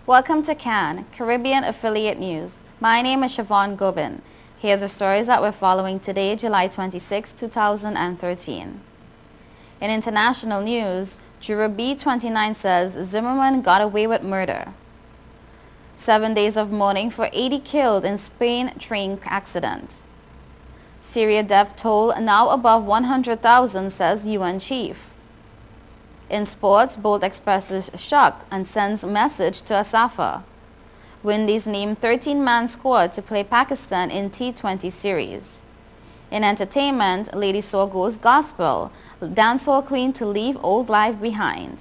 Welcome to CAN, Caribbean Affiliate News. My name is Siobhan Gobin. Here are the stories that we're following today, July 26, 2013. In international news, Juror B29 says Zimmerman got away with murder. 7 days of mourning for 80 killed in Spain train accident. Syria death toll now above 100,000, says UN chief. In sports, Bolt expresses shock and sends message to Asafa. Windies named 13-man squad to play Pakistan in T20 series. In entertainment, Lady Saw goes gospel, dancehall queen to leave old life behind.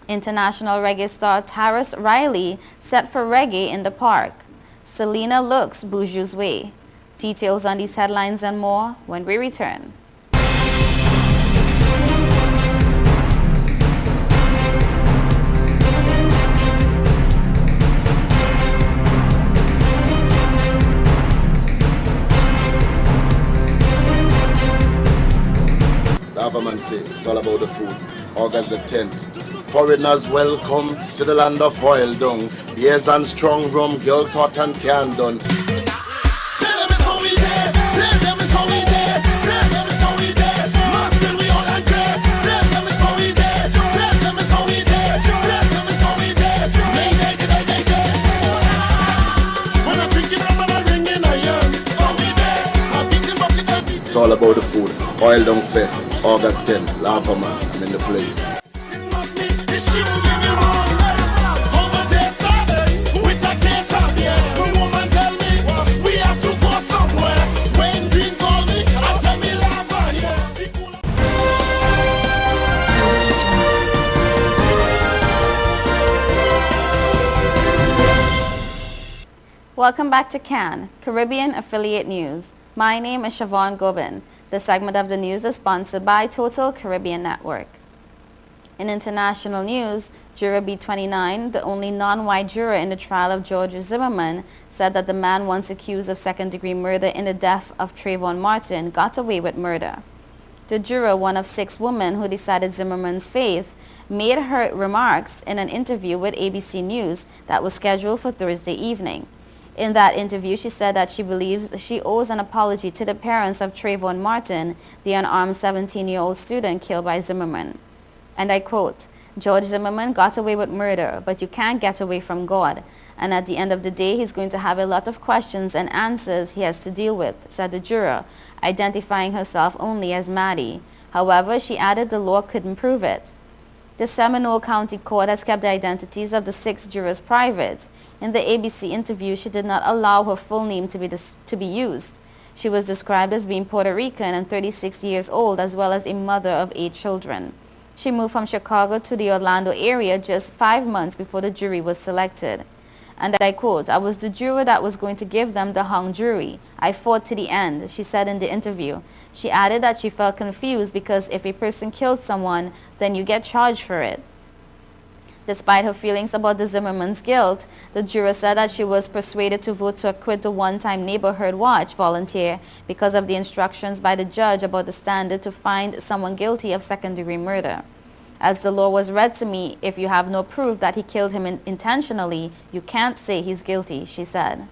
International reggae star Tarrus Riley set for reggae in the park. Selena looks Buju's way. Details on these headlines and more when we return. Government say it's all about the food. August the 10th. Foreigners welcome to the land of oil dung. Beers and strong rum, girls hot and can done. Tell them it's how we there. Tell them it's how we there. Tell them it's how we there. Master we all and there. Tell them it's how we there. Tell them it's how we there. Tell them it's how we there. They. When I'm drinking rum and I'm ringing iron, it's how we there. I'm beating bucket and It's all about the food. Oil dung fest, August 10th. Lava man, I'm in the place. it's not me. It's you give me wrong. Over there started with a case of beer. The woman tell me we have to go somewhere. When Green call me and tell me lava here. Welcome back to CAN, Caribbean Affiliate News. My name is Siobhan Gobin. This segment of the news is sponsored by Total Caribbean Network. In international news, Juror B29, the only non-white juror in the trial of George Zimmerman, said that the man once accused of second-degree murder in the death of Trayvon Martin got away with murder. The juror, one of 6 women who decided Zimmerman's fate, made her remarks in an interview with ABC News that was scheduled for Thursday evening. In that interview, she said that she believes she owes an apology to the parents of Trayvon Martin, the unarmed 17-year-old student killed by Zimmerman. And I quote, "George Zimmerman got away with murder, but you can't get away from God. And at the end of the day, he's going to have a lot of questions and answers he has to deal with," said the juror, identifying herself only as Maddie. However, she added the law couldn't prove it. The Seminole County Court has kept the identities of the 6 jurors private. In the ABC interview, she did not allow her full name to be used. She was described as being Puerto Rican and 36 years old, as well as a mother of 8 children. She moved from Chicago to the Orlando area just 5 months before the jury was selected. And I quote, "I was the juror that was going to give them the hung jury. I fought to the end," she said in the interview. She added that she felt confused because if a person killed someone, then you get charged for it. Despite her feelings about the Zimmerman's guilt, the juror said that she was persuaded to vote to acquit the one-time Neighborhood Watch volunteer because of the instructions by the judge about the standard to find someone guilty of second-degree murder. As the law was read to me, if you have no proof that he killed him intentionally, you can't say he's guilty, she said.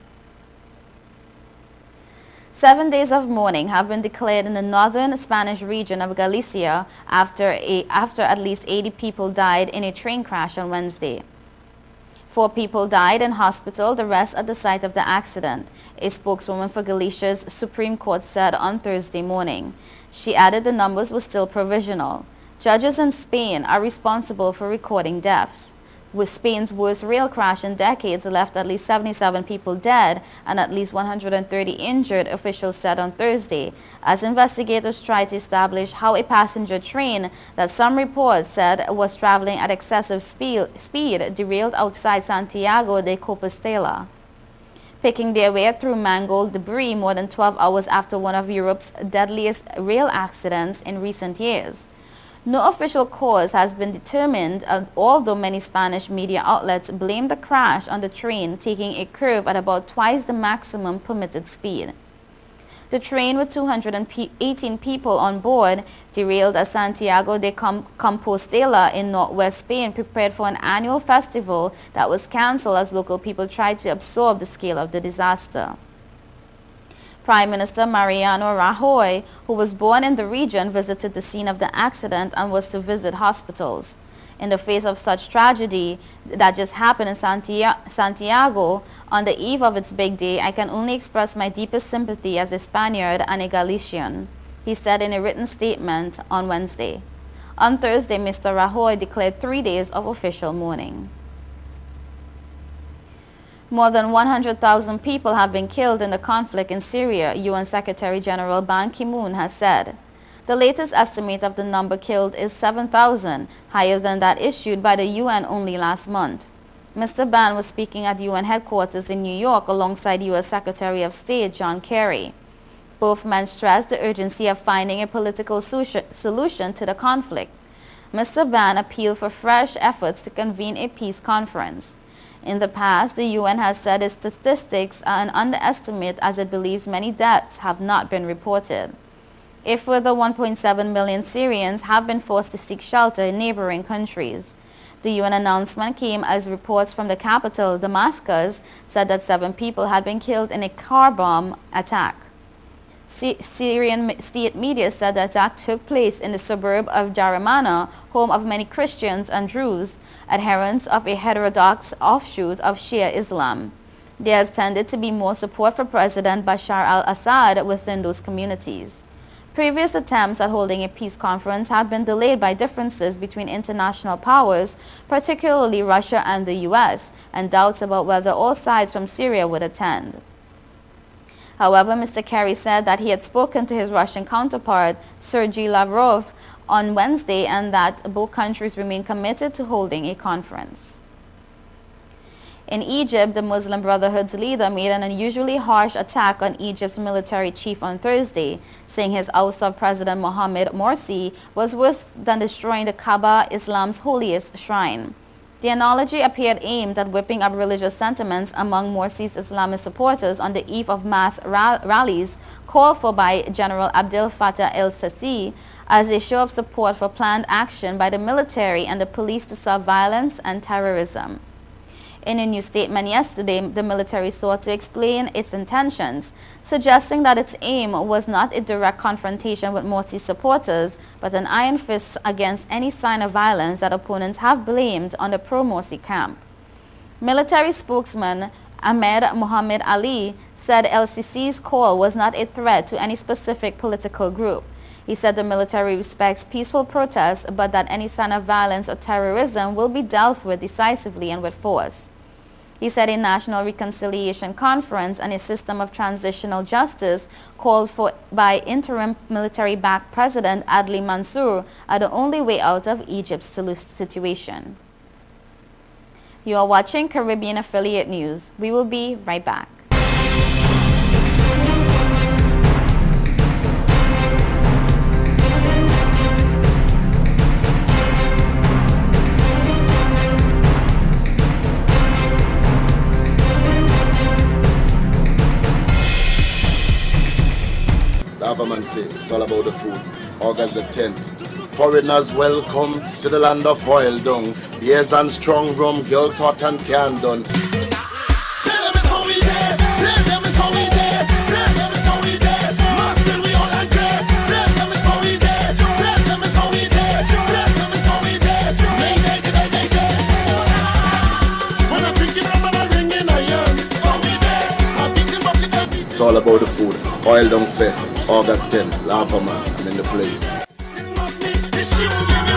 7 days of mourning have been declared in the northern Spanish region of Galicia after at least 80 people died in a train crash on Wednesday. 4 people died in hospital, the rest at the site of the accident, a spokeswoman for Galicia's Supreme Court said on Thursday morning. She added the numbers were still provisional. Judges in Spain are responsible for recording deaths. With Spain's worst rail crash in decades left at least 77 people dead and at least 130 injured, officials said on Thursday, as investigators tried to establish how a passenger train that some reports said was traveling at excessive speed derailed outside Santiago de Compostela, picking their way through mangled debris more than 12 hours after one of Europe's deadliest rail accidents in recent years. No official cause has been determined, although many Spanish media outlets blame the crash on the train taking a curve at about twice the maximum permitted speed. The train with 218 people on board derailed at Santiago de Compostela in northwest Spain, prepared for an annual festival that was cancelled as local people tried to absorb the scale of the disaster. Prime Minister Mariano Rajoy, who was born in the region, visited the scene of the accident and was to visit hospitals. In the face of such tragedy that just happened in Santiago on the eve of its big day, I can only express my deepest sympathy as a Spaniard and a Galician, he said in a written statement on Wednesday. On Thursday, Mr. Rajoy declared 3 days of official mourning. More than 100,000 people have been killed in the conflict in Syria, UN Secretary General Ban Ki-moon has said. The latest estimate of the number killed is 7,000, higher than that issued by the UN only last month. Mr. Ban was speaking at UN headquarters in New York alongside U.S. Secretary of State John Kerry. Both men stressed the urgency of finding a political solution to the conflict. Mr. Ban appealed for fresh efforts to convene a peace conference. In the past, the UN has said its statistics are an underestimate as it believes many deaths have not been reported. A further 1.7 million Syrians have been forced to seek shelter in neighboring countries. The UN announcement came as reports from the capital, Damascus, said that 7 people had been killed in a car bomb attack. Syrian state media said the attack took place in the suburb of Jaramana, home of many Christians and Druze, adherents of a heterodox offshoot of Shia Islam. There has tended to be more support for President Bashar al-Assad within those communities. Previous attempts at holding a peace conference have been delayed by differences between international powers, particularly Russia and the US, and doubts about whether all sides from Syria would attend. However, Mr. Kerry said that he had spoken to his Russian counterpart, Sergei Lavrov, on Wednesday and that both countries remain committed to holding a conference. In Egypt, the Muslim Brotherhood's leader made an unusually harsh attack on Egypt's military chief on Thursday, saying his oust of President Mohamed Morsi was worse than destroying the Kaaba, Islam's holiest shrine. The analogy appeared aimed at whipping up religious sentiments among Morsi's Islamist supporters on the eve of mass rallies called for by General Abdel Fattah el-Sisi as a show of support for planned action by the military and the police to stop violence and terrorism. In a new statement yesterday, the military sought to explain its intentions, suggesting that its aim was not a direct confrontation with Morsi's supporters, but an iron fist against any sign of violence that opponents have blamed on the pro-Morsi camp. Military spokesman Ahmed Mohamed Ali said el-Sisi's call was not a threat to any specific political group. He said the military respects peaceful protests, but that any sign of violence or terrorism will be dealt with decisively and with force. He said a national reconciliation conference and a system of transitional justice called for by interim military-backed President Adli Mansour are the only way out of Egypt's situation. You are watching Caribbean Affiliate News. We will be right back. Government say it's all about the food. August the 10th. Foreigners welcome to the land of oil dung. Beers and strong rum, girls hot and can done. Tell them it's how we did. Tell them it's how we did. Tell them it's how we did. Master, we all and dead. Tell them it's how we did. Tell them it's how we did. Tell them it's how we did. They. When I drink it, I'm ringing iron. So we did. I'm beating bucket every. It's all about the food. Oil Dung Fest, August 10th, Lamperman, I'm in the place. It's not me, it's you.